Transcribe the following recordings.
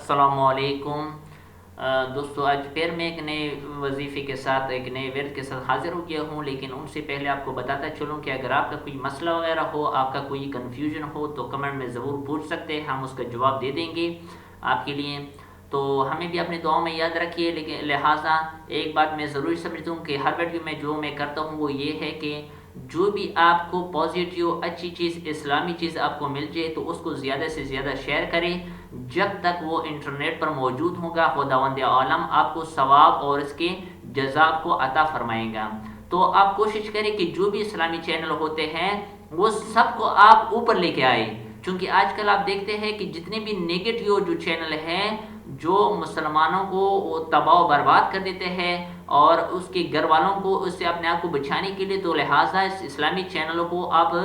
السلام علیکم دوستو، آج پھر میں ایک نئے وظیفے کے ساتھ ایک نئے ورد کے ساتھ حاضر ہو گیا ہوں، لیکن ان سے پہلے آپ کو بتاتا چلوں کہ اگر آپ کا کوئی مسئلہ وغیرہ ہو، آپ کا کوئی کنفیوژن ہو تو کمنٹ میں ضرور پوچھ سکتے ہیں، ہم اس کا جواب دے دیں گے آپ کے لیے۔ تو ہمیں بھی اپنے دعاؤں میں یاد رکھیے، لیکن لہٰذا ایک بات میں ضروری سمجھتا ہوں کہ ہر ویڈیو میں جو میں کرتا ہوں وہ یہ ہے کہ جو بھی آپ کو پازیٹیو اچھی چیز، اسلامی چیز آپ کو مل جائے تو اس کو زیادہ سے زیادہ شیئر کریں۔ جب تک وہ انٹرنیٹ پر موجود ہوگا، خداوند عالم آپ کو ثواب اور اس کے جزا کو عطا فرمائے گا۔ تو آپ کوشش کریں کہ جو بھی اسلامی چینل ہوتے ہیں وہ سب کو آپ اوپر لے کے آئے، چونکہ آج کل آپ دیکھتے ہیں کہ جتنے بھی نیگیٹو جو چینل ہیں جو مسلمانوں کو تباہ و برباد کر دیتے ہیں اور اس کے گھر والوں کو اس سے اپنے آپ کو بچانے کے لیے، تو لہٰذا اس اسلامی چینلوں کو آپ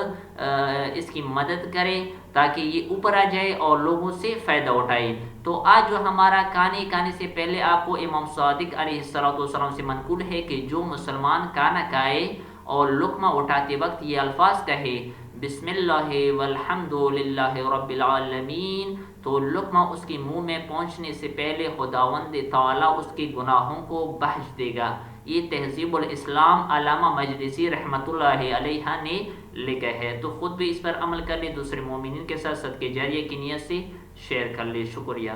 اس کی مدد کریں تاکہ یہ اوپر آ جائے اور لوگوں سے فائدہ اٹھائے۔ تو آج جو ہمارا کھانے سے پہلے آپ کو امام صادق علیہ السلام سے منقول ہے کہ جو مسلمان کھانا کھائے اور لقمہ اٹھاتے وقت یہ الفاظ کہے بسم اللہ والحمد للہ رب العالمین، تو لقمہ اس کے منہ میں پہنچنے سے پہلے خداوند تعالیٰ اس کے گناہوں کو بخش دے گا۔ یہ تہذیب الاسلام علامہ مجلسی رحمۃ اللہ علیہ نے لکھا ہے، تو خود بھی اس پر عمل کر لے، دوسرے مومنین کے ساتھ صدقہ جاریہ کی نیت سے شیئر کر لے۔ شکریہ۔